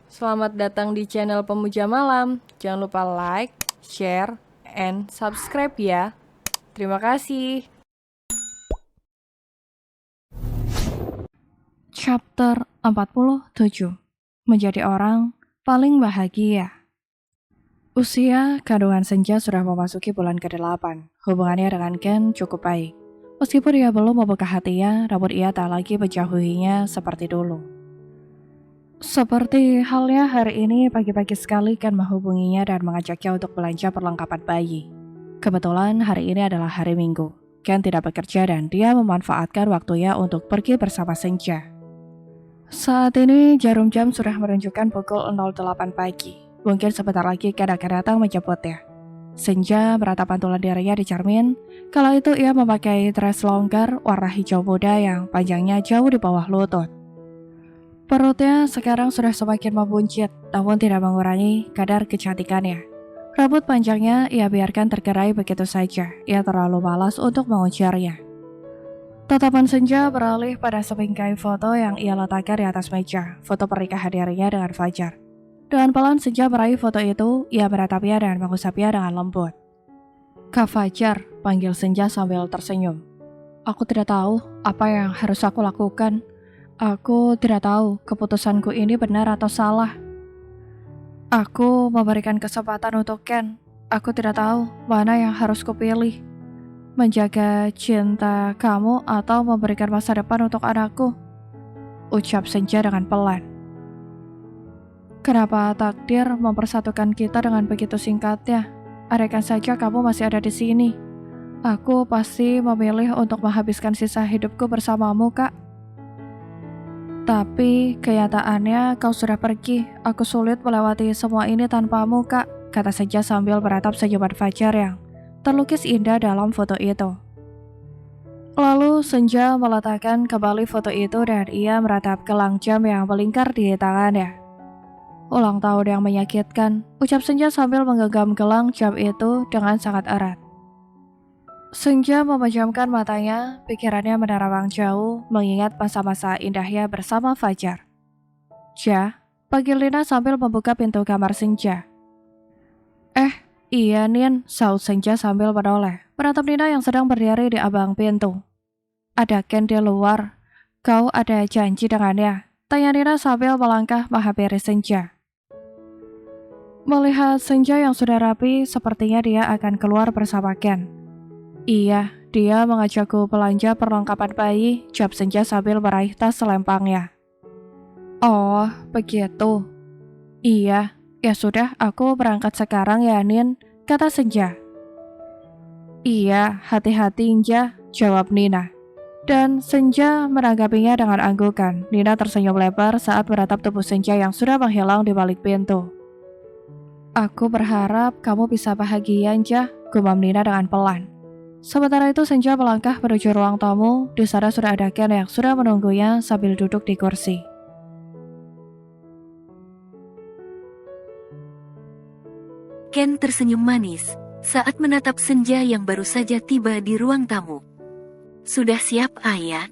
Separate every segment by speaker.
Speaker 1: Selamat datang di channel Pemuja Malam. Jangan lupa like, share, and subscribe ya. Terima kasih.
Speaker 2: Chapter 47. Menjadi orang paling bahagia. Usia kandungan Senja sudah memasuki bulan ke-8. Hubungannya dengan Ken cukup baik. Meskipun ia belum membuka hatinya, namun ia tak lagi menjauhinya seperti dulu. Seperti halnya hari ini, pagi-pagi sekali Ken menghubunginya dan mengajaknya untuk belanja perlengkapan bayi. Kebetulan hari ini adalah hari Minggu. Ken tidak bekerja dan dia memanfaatkan waktunya untuk pergi bersama Senja. Saat ini jarum jam sudah menunjukkan pukul 08 pagi. Mungkin sebentar lagi Ken akan datang menjemputnya. Senja meratap pantulan dirinya di cermin. Kala itu ia memakai dress longgar warna hijau muda yang panjangnya jauh di bawah lutut. Perutnya sekarang sudah semakin membuncit, namun tidak mengurangi kadar kecantikannya. Rambut panjangnya ia biarkan tergerai begitu saja. Ia terlalu malas untuk mengujarnya. Tatapan Senja beralih pada sebingkai foto yang ia letakkan di atas meja, foto pernikahan dirinya dengan Fajar. Dengan pelan Senja meraih foto itu, ia menatapnya dan mengusapnya dengan lembut. "Kak Fajar," panggil Senja sambil tersenyum. "Aku tidak tahu apa yang harus aku lakukan. Aku tidak tahu keputusanku ini benar atau salah. Aku memberikan kesempatan untuk Ken. Aku tidak tahu mana yang harus kupilih. Menjaga cinta kamu atau memberikan masa depan untuk anakku," ucap Senja dengan pelan. "Kenapa takdir mempersatukan kita dengan begitu singkatnya? Andaikan saja kamu masih ada di sini. Aku pasti memilih untuk menghabiskan sisa hidupku bersamamu, Kak. Tapi kenyataannya kau sudah pergi. Aku sulit melewati semua ini tanpamu, Kak," kata Senja sambil meratap senyuman Fajar yang terlukis indah dalam foto itu. Lalu Senja meletakkan kembali foto itu dan ia meratap gelang jam yang melingkar di tangannya. "Ulang tahun yang menyakitkan," ucap Senja sambil menggenggam gelang jam itu dengan sangat erat. Senja memejamkan matanya, pikirannya menerawang jauh, mengingat masa-masa indahnya bersama Fajar. "Ja," panggil Lina sambil membuka pintu kamar Senja. Iya Nin," saut Senja sambil menoleh, menatap Nina yang sedang berdiri di abang pintu. "Ada Ken di luar. Kau ada janji dengannya?" tanya Nina sambil melangkah menghampiri Senja. Melihat Senja yang sudah rapi, sepertinya dia akan keluar bersama Ken. "Iya, dia mengajakku belanja perlengkapan bayi," jawab Senja sambil meraih tas selempangnya. "Oh, begitu. Iya, ya sudah, aku berangkat sekarang ya Nin," kata Senja. "Iya, hati-hati Inja," jawab Nina. Dan Senja menanggapinya dengan anggukan. Nina tersenyum lebar saat menatap tubuh Senja yang sudah menghilang di balik pintu. "Aku berharap kamu bisa bahagia, Inja," gumam Nina dengan pelan. Sementara itu Senja melangkah menuju ruang tamu. Di sana sudah ada Ken yang sudah menunggunya sambil duduk di kursi.
Speaker 3: Ken tersenyum manis saat menatap Senja yang baru saja tiba di ruang tamu. "Sudah siap, Ayah?"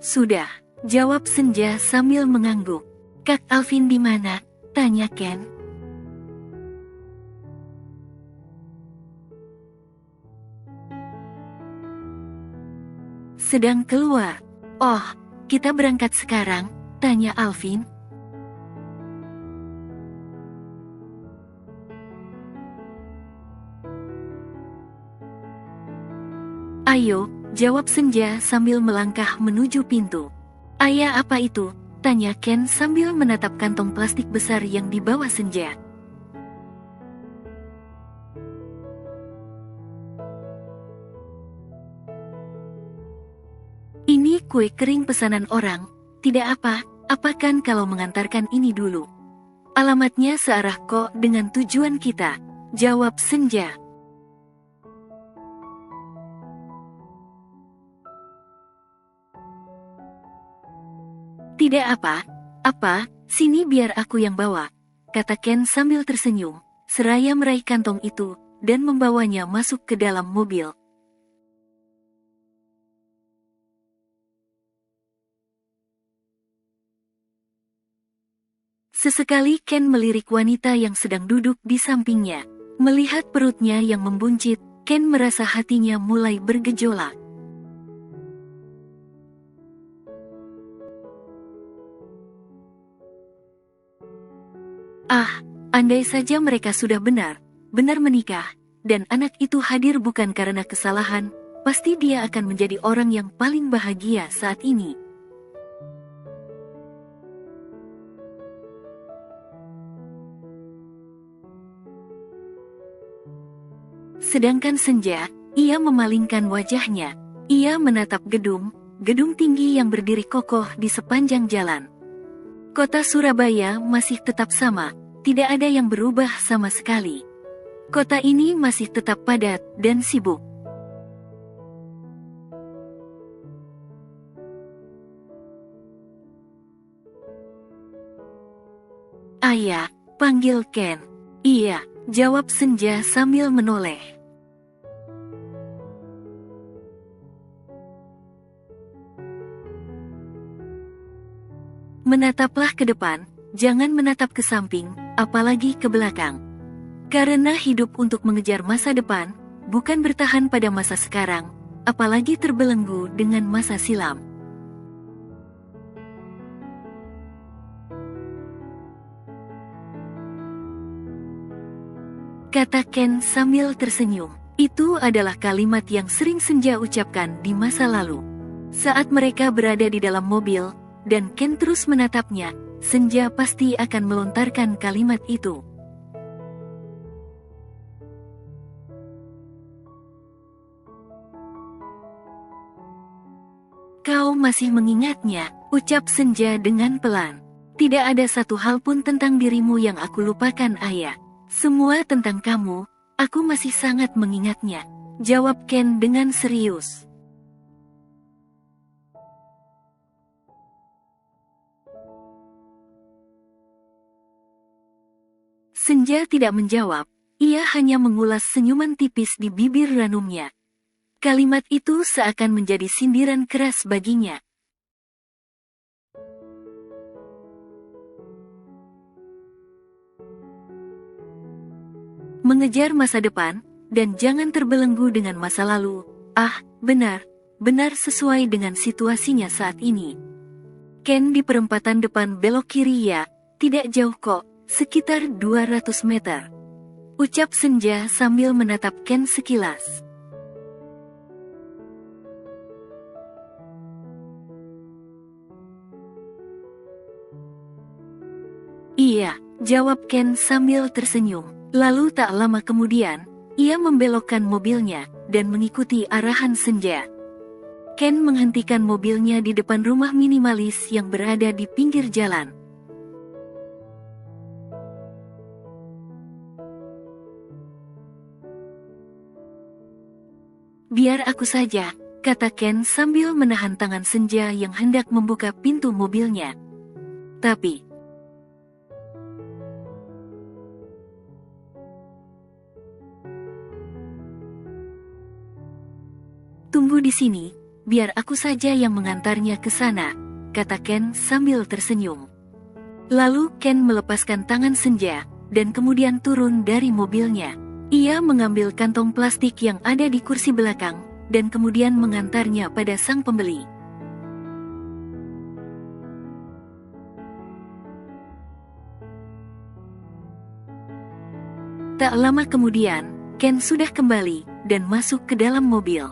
Speaker 3: "Sudah," jawab Senja sambil mengangguk. "Kak Alvin di mana?" tanya Ken. "Sedang keluar." "Oh, kita berangkat sekarang?" tanya Alvin. "Ayo," jawab Senja sambil melangkah menuju pintu. "Ayah, apa itu?" tanya Ken sambil menatap kantong plastik besar yang dibawa Senja. "Ini kue kering pesanan orang." "Tidak apa-apa kan kalau mengantarkan ini dulu. Alamatnya searah kok dengan tujuan kita," jawab Senja. "Tidak apa-apa, sini biar aku yang bawa," kata Ken sambil tersenyum, seraya meraih kantong itu dan membawanya masuk ke dalam mobil. Sesekali Ken melirik wanita yang sedang duduk di sampingnya. Melihat perutnya yang membuncit, Ken merasa hatinya mulai bergejolak. Ah, andai saja mereka sudah benar menikah, dan anak itu hadir bukan karena kesalahan, pasti dia akan menjadi orang yang paling bahagia saat ini. Sedangkan Senja, ia memalingkan wajahnya. Ia menatap gedung tinggi yang berdiri kokoh di sepanjang jalan. Kota Surabaya masih tetap sama, tidak ada yang berubah sama sekali. Kota ini masih tetap padat dan sibuk. Ayah, panggil Ken. Iya, jawab Senja sambil menoleh. Menataplah ke depan, jangan menatap ke samping, apalagi ke belakang. Karena hidup untuk mengejar masa depan, bukan bertahan pada masa sekarang, apalagi terbelenggu dengan masa silam. Kata Ken sambil tersenyum. Itu adalah kalimat yang sering Senja ucapkan di masa lalu. Saat mereka berada di dalam mobil, dan Ken terus menatapnya, Senja pasti akan melontarkan kalimat itu. Kau masih mengingatnya, ucap Senja dengan pelan. Tidak ada satu hal pun tentang dirimu yang aku lupakan, Ayah. Semua tentang kamu, aku masih sangat mengingatnya, jawab Ken dengan serius. Senja tidak menjawab, ia hanya mengulas senyuman tipis di bibir ranumnya. Kalimat itu seakan menjadi sindiran keras baginya. Mengejar masa depan, dan jangan terbelenggu dengan masa lalu. Ah, benar sesuai dengan situasinya saat ini. Ken di perempatan depan belok kiri ya, tidak jauh kok, sekitar 200 meter. Ucap Senja sambil menatap Ken sekilas. Iya, jawab Ken sambil tersenyum. Lalu tak lama kemudian, ia membelokkan mobilnya, dan mengikuti arahan Senja. Ken menghentikan mobilnya di depan rumah minimalis yang berada di pinggir jalan. Biar aku saja, kata Ken sambil menahan tangan Senja yang hendak membuka pintu mobilnya. Tapi, tunggu di sini, biar aku saja yang mengantarnya ke sana, kata Ken sambil tersenyum. Lalu Ken melepaskan tangan Senja, dan kemudian turun dari mobilnya. Ia mengambil kantong plastik yang ada di kursi belakang, dan kemudian mengantarnya pada sang pembeli. Tak lama kemudian, Ken sudah kembali, dan masuk ke dalam mobil.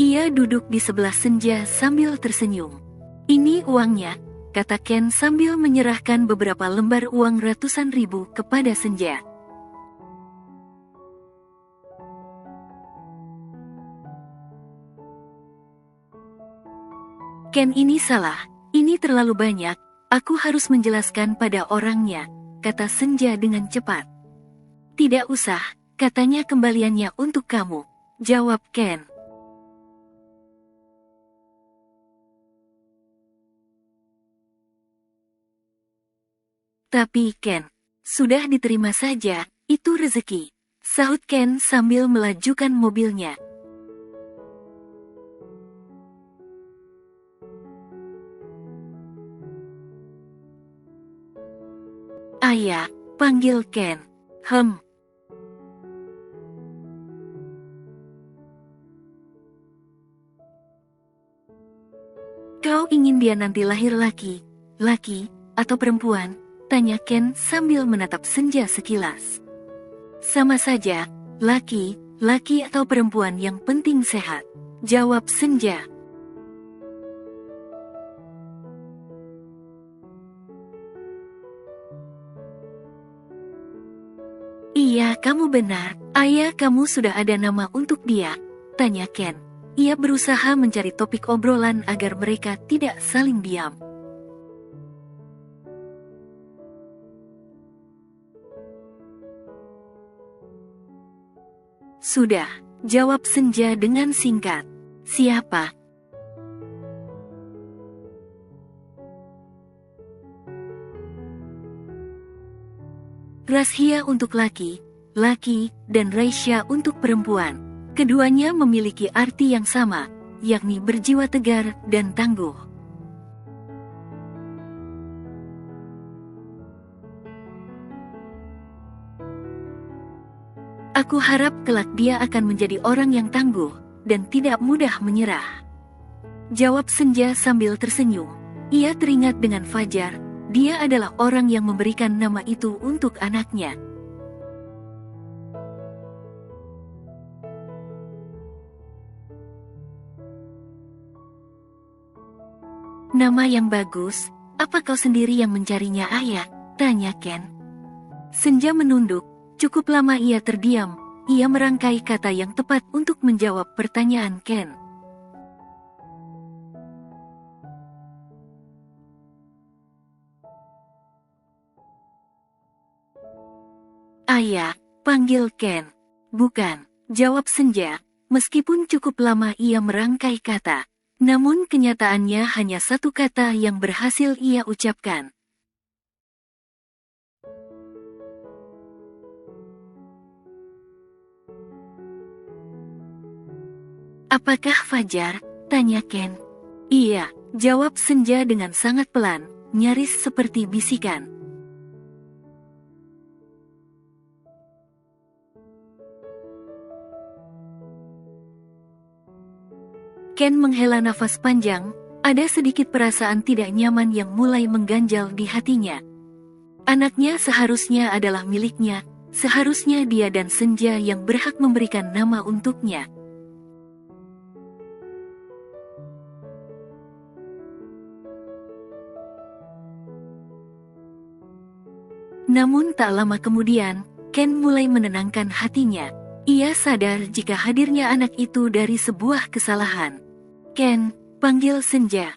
Speaker 3: Ia duduk di sebelah Senja sambil tersenyum. Ini uangnya, kata Ken sambil menyerahkan beberapa lembar uang ratusan ribu kepada Senja. Ken, ini salah, ini terlalu banyak, aku harus menjelaskan pada orangnya, kata Senja dengan cepat. Tidak usah, katanya kembaliannya untuk kamu, jawab Ken. Tapi Ken, sudah diterima saja, itu rezeki, sahut Ken sambil melajukan mobilnya. Ayah, panggil Ken. Kau ingin dia nanti lahir laki atau perempuan? Tanya Ken sambil menatap Senja sekilas. Sama saja, laki atau perempuan, yang penting sehat, jawab Senja. Iya, kamu benar. Ayah, kamu sudah ada nama untuk dia? Tanya Ken. Ia berusaha mencari topik obrolan agar mereka tidak saling diam. Sudah, jawab Senja dengan singkat. Siapa? Razia untuk laki, dan Raisya untuk perempuan. Keduanya memiliki arti yang sama, yakni berjiwa tegar dan tangguh. Aku harap kelak dia akan menjadi orang yang tangguh dan tidak mudah menyerah, jawab Senja sambil tersenyum. Ia teringat dengan Fajar. Dia adalah orang yang memberikan nama itu untuk anaknya. Nama yang bagus. Apa kau sendiri yang mencarinya, ayah? Tanya Ken. Senja menunduk. Cukup lama ia terdiam. Ia merangkai kata yang tepat untuk menjawab pertanyaan Ken. Ayah, panggil Ken. Bukan, jawab Senja. Meskipun cukup lama ia merangkai kata, namun kenyataannya hanya satu kata yang berhasil ia ucapkan. Apakah Fajar? Tanya Ken. Iya, jawab Senja dengan sangat pelan, nyaris seperti bisikan. Ken menghela nafas panjang, ada sedikit perasaan tidak nyaman yang mulai mengganjal di hatinya. Anaknya seharusnya adalah miliknya, seharusnya dia dan Senja yang berhak memberikan nama untuknya. Namun tak lama kemudian, Ken mulai menenangkan hatinya. Ia sadar jika hadirnya anak itu dari sebuah kesalahan. Ken, panggil Senja.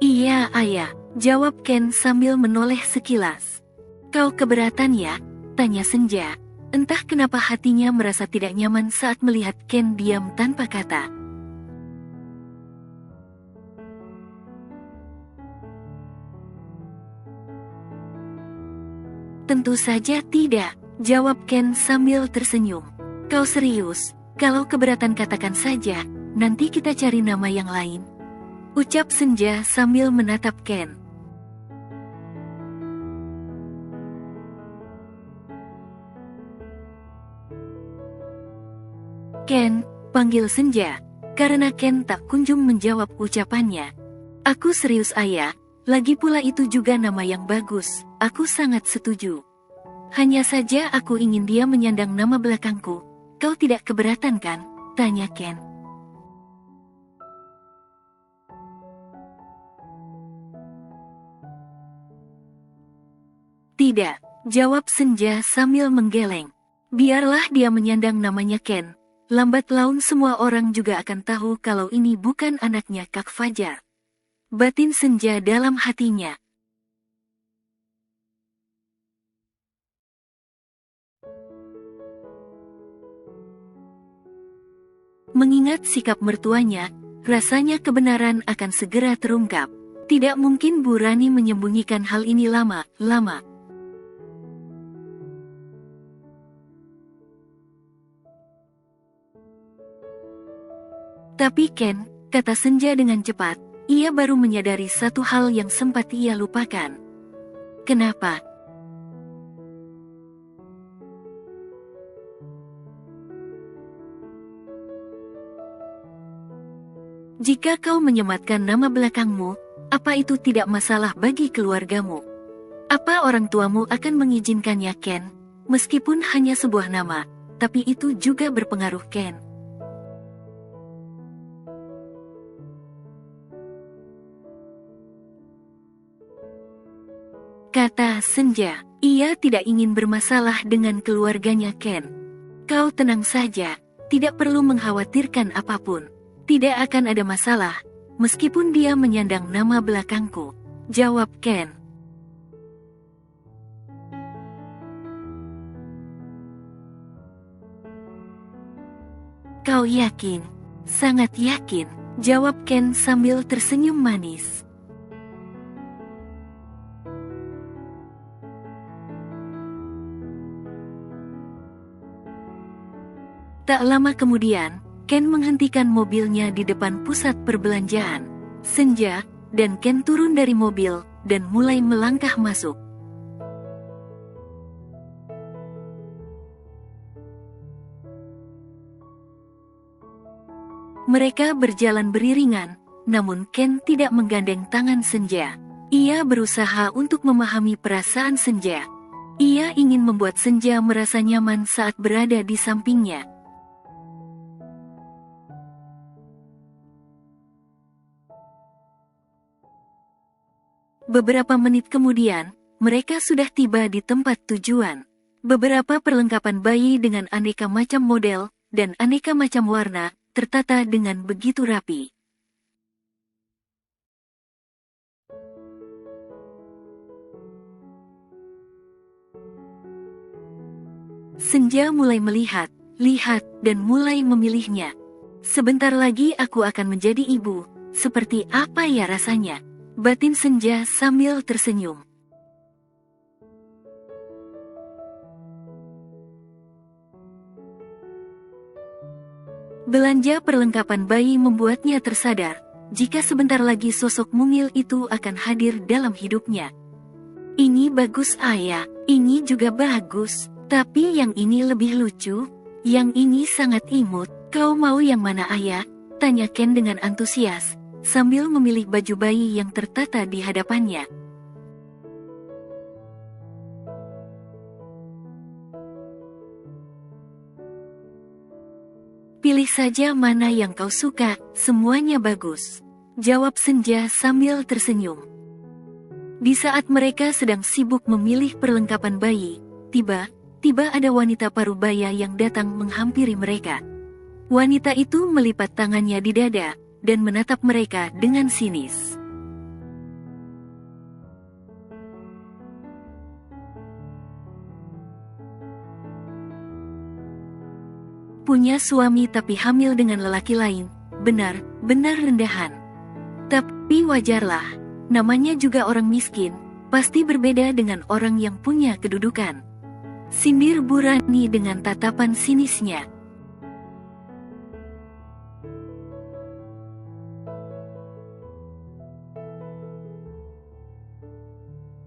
Speaker 3: Iya, ayah, jawab Ken sambil menoleh sekilas. Kau keberatan ya? Tanya Senja. Entah kenapa hatinya merasa tidak nyaman saat melihat Ken diam tanpa kata. Tentu saja tidak, jawab Ken sambil tersenyum. Kau serius? Kalau keberatan katakan saja, nanti kita cari nama yang lain, ucap Senja sambil menatap Ken. Ken, panggil Senja, karena Ken tak kunjung menjawab ucapannya. Aku serius, ayah. Lagi pula itu juga nama yang bagus, aku sangat setuju. Hanya saja aku ingin dia menyandang nama belakangku. Kau tidak keberatan kan? Tanya Ken. Tidak, jawab Senja sambil menggeleng. Biarlah dia menyandang namanya Ken. Lambat laun semua orang juga akan tahu kalau ini bukan anaknya Kak Fajar. Batin Senja dalam hatinya. Mengingat sikap mertuanya, rasanya kebenaran akan segera terungkap. Tidak mungkin Bu Rani menyembunyikan hal ini lama-lama. Tapi Ken, kata Senja dengan cepat, ia baru menyadari satu hal yang sempat ia lupakan. Kenapa? Jika kau menyematkan nama belakangmu, apa itu tidak masalah bagi keluargamu? Apa orang tuamu akan mengizinkannya, Ken? Meskipun hanya sebuah nama, tapi itu juga berpengaruh, Ken. Kata Senja, ia tidak ingin bermasalah dengan keluarganya, Ken. Kau tenang saja, tidak perlu mengkhawatirkan apapun. Tidak akan ada masalah, meskipun dia menyandang nama belakangku, jawab Ken. Kau yakin? Sangat yakin, jawab Ken sambil tersenyum manis. Tak lama kemudian, Ken menghentikan mobilnya di depan pusat perbelanjaan. Senja dan Ken turun dari mobil dan mulai melangkah masuk. Mereka berjalan beriringan, namun Ken tidak menggandeng tangan Senja. Ia berusaha untuk memahami perasaan Senja. Ia ingin membuat Senja merasa nyaman saat berada di sampingnya. Beberapa menit kemudian, mereka sudah tiba di tempat tujuan. Beberapa perlengkapan bayi dengan aneka macam model dan aneka macam warna tertata dengan begitu rapi. Senja mulai melihat, dan mulai memilihnya. Sebentar lagi aku akan menjadi ibu, seperti apa ya rasanya? Batin Senja sambil tersenyum. Belanja perlengkapan bayi membuatnya tersadar, jika sebentar lagi sosok mungil itu akan hadir dalam hidupnya. Ini bagus ayah, ini juga bagus, tapi yang ini lebih lucu, yang ini sangat imut, kau mau yang mana ayah? Tanya Ken dengan antusias, sambil memilih baju bayi yang tertata di hadapannya. Pilih saja mana yang kau suka, semuanya bagus, jawab Senja sambil tersenyum. Di saat mereka sedang sibuk memilih perlengkapan bayi, tiba-tiba ada wanita parubaya yang datang menghampiri mereka. Wanita itu melipat tangannya di dada dan menatap mereka dengan sinis. Punya suami tapi hamil dengan lelaki lain, benar-benar rendahan. Tapi wajarlah, namanya juga orang miskin, pasti berbeda dengan orang yang punya kedudukan. Sindir Bu Rani dengan tatapan sinisnya.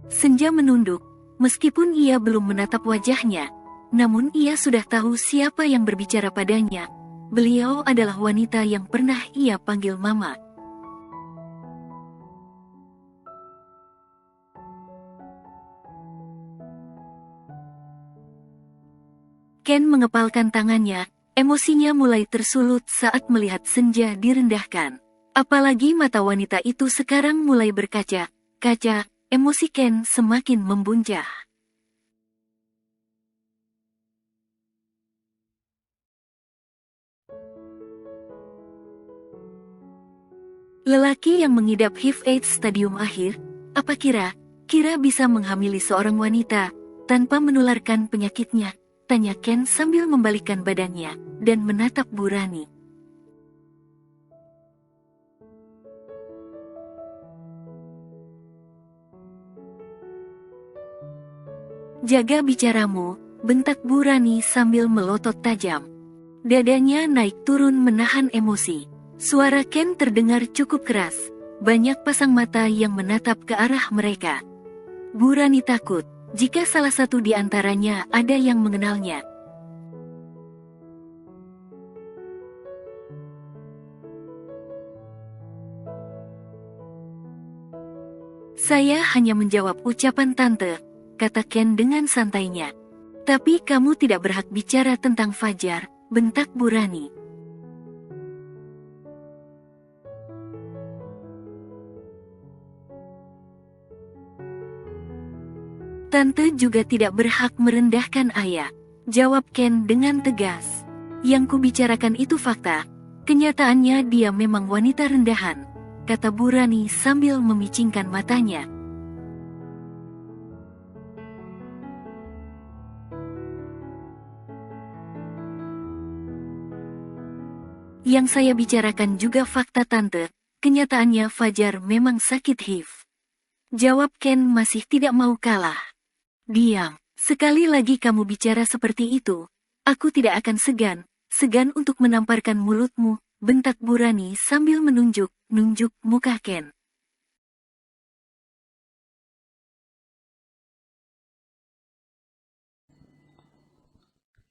Speaker 3: Senja menunduk, meskipun ia belum menatap wajahnya, namun ia sudah tahu siapa yang berbicara padanya. Beliau adalah wanita yang pernah ia panggil Mama. Ken mengepalkan tangannya, emosinya mulai tersulut saat melihat Senja direndahkan. Apalagi mata wanita itu sekarang mulai berkaca-kaca. Emosi Ken semakin membuncah. Lelaki yang mengidap HIV/AIDS stadium akhir, apa kira bisa menghamili seorang wanita tanpa menularkan penyakitnya? Tanya Ken sambil membalikkan badannya dan menatap Bu Rani. Jaga bicaramu, bentak Bu Rani sambil melotot tajam. Dadanya naik turun menahan emosi. Suara Ken terdengar cukup keras. Banyak pasang mata yang menatap ke arah mereka. Bu Rani takut jika salah satu di antaranya ada yang mengenalnya. Saya hanya menjawab ucapan tante, kata Ken dengan santainya. Tapi kamu tidak berhak bicara tentang Fajar, bentak Bu Rani. Tante juga tidak berhak merendahkan ayah, jawab Ken dengan tegas. Yang kubicarakan itu fakta, kenyataannya dia memang wanita rendahan, kata Bu Rani sambil memicingkan matanya. Yang saya bicarakan juga fakta tante, kenyataannya Fajar memang sakit HIV. Jawab Ken masih tidak mau kalah. Diam, sekali lagi kamu bicara seperti itu, aku tidak akan segan untuk menamparkan mulutmu, bentak Bu Rani sambil menunjuk muka Ken.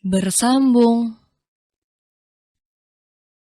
Speaker 1: Bersambung.